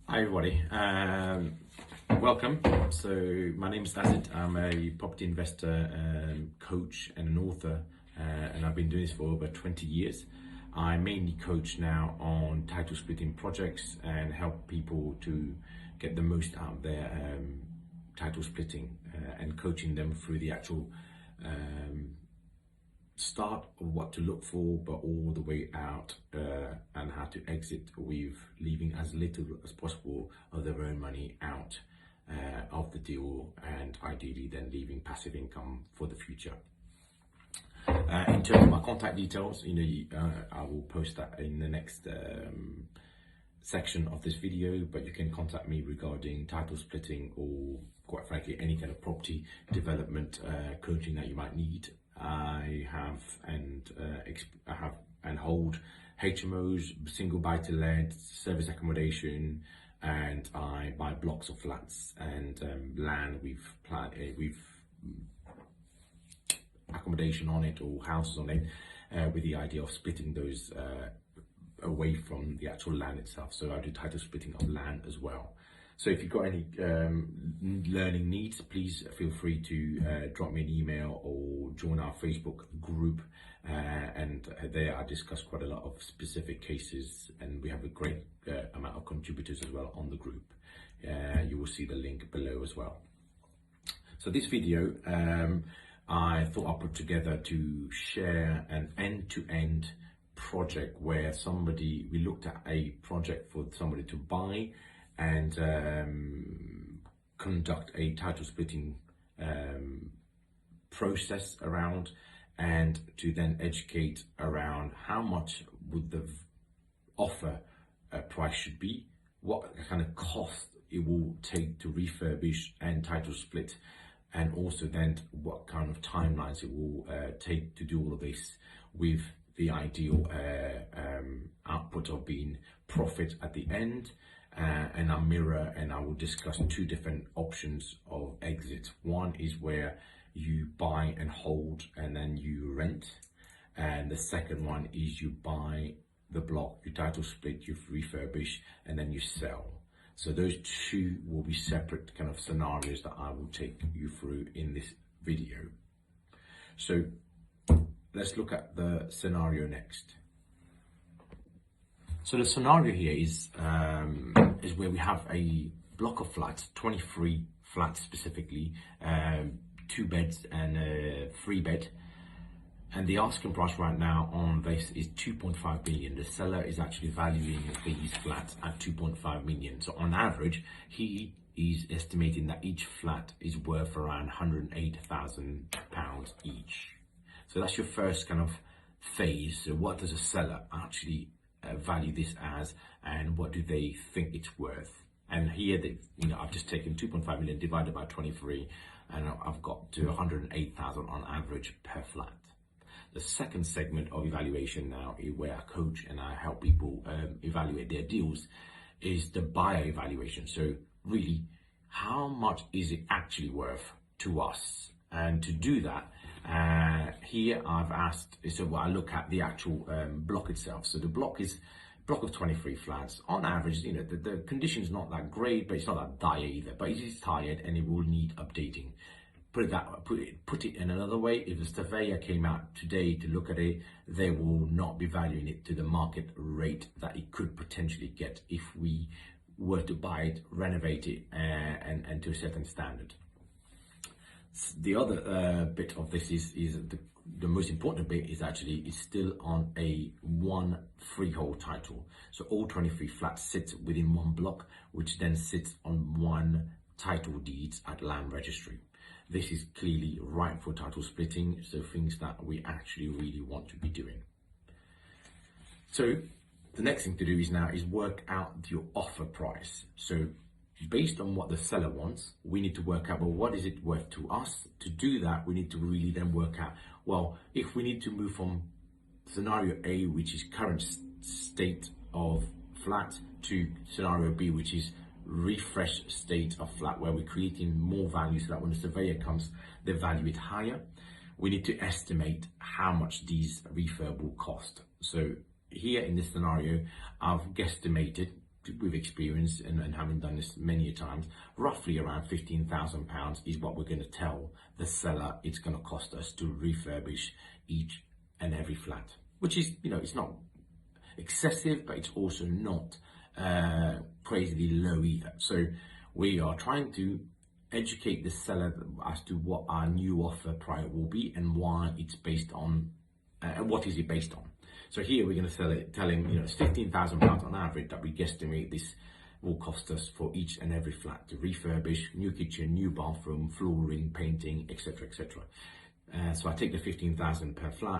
Hi everybody, welcome. So my name is Nazid. I'm a property investor, coach and an author, and I've been doing this for over 20 years. I mainly coach now on title splitting projects and help people to get the most out of their title splitting and coaching them through the actual start of what to look for, but all the way out and how to exit with leaving as little as possible of their own money out of the deal, and ideally then leaving passive income for the future. In terms of my contact details, I will post that in the next section of this video, but you can contact me regarding title splitting or, quite frankly, any kind of property development coaching that you might need. I have and hold HMOs, single buy-to-let, service accommodation, and I buy blocks of flats and land with accommodation on it or houses on it, with the idea of splitting those away from the actual land itself. So I do title splitting of land as well. So if you've got any learning needs, please feel free to drop me an email or join our Facebook group, and there I discuss quite a lot of specific cases, and we have a great amount of contributors as well on the group. You will see the link below as well. So this video I thought I'd put together to share an end-to-end project where we looked at a project for somebody to buy and conduct a title splitting process around, and to then educate around how much would the offer price should be, what kind of cost it will take to refurbish and title split, and also then what kind of timelines it will take to do all of this, with the ideal output of being profit at the end. And I will discuss two different options of exit. One is where you buy and hold and then you rent, and the second one is you buy the block, you title split, you refurbish, and then you sell. So those two will be separate kind of scenarios that I will take you through in this video. So let's look at the scenario next. So the scenario here is where we have a block of flats, 23 flats specifically, 2 beds and a 3 bed. And the asking price right now on this is 2.5 million. The seller is actually valuing these flats at 2.5 million. So on average, he is estimating that each flat is worth around £108,000 each. So that's your first kind of phase. So what does a seller actually value this as, and what do they think it's worth? And here I've just taken 2.5 million divided by 23, and I've got to 108,000 on average per flat. The second segment of evaluation now, where I coach and I help people evaluate their deals, is the buyer evaluation. So really, how much is it actually worth to us? And to do that, here I've asked, so I look at the actual block itself. So the block is block of 23 flats. On average, the condition is not that great, but it's not that dire either. But it is tired and it will need updating. Put it in another way, if the surveyor came out today to look at it, they will not be valuing it to the market rate that it could potentially get if we were to buy it, renovate it, and to a certain standard. The other bit of this is the most important bit is still on a one freehold title. So all 23 flats sit within one block, which then sits on one title deeds at land registry. This is clearly ripe for title splitting, so things that we actually really want to be doing. So the next thing to do is work out your offer price. So based on what the seller wants, we need to work out, well, what is it worth to us? To do that, we need to really then work out, well, if we need to move from scenario A, which is current state of flat, to scenario B, which is refreshed state of flat, where we're creating more value so that when the surveyor comes, they value it higher. We need to estimate how much these refurb will cost. So here in this scenario, I've guesstimated with experience and having done this many times, roughly around £15,000 is what we're going to tell the seller it's going to cost us to refurbish each and every flat, which is, you know, it's not excessive, but it's also not crazily low either. So we are trying to educate the seller as to what our new offer price will be and why it's based on, what is it based on. So here we're going to tell him, you know, it's £15,000 on average that we guesstimate this will cost us for each and every flat to refurbish, new kitchen, new bathroom, flooring, painting, etc., etc. So I take the 15,000 per flat.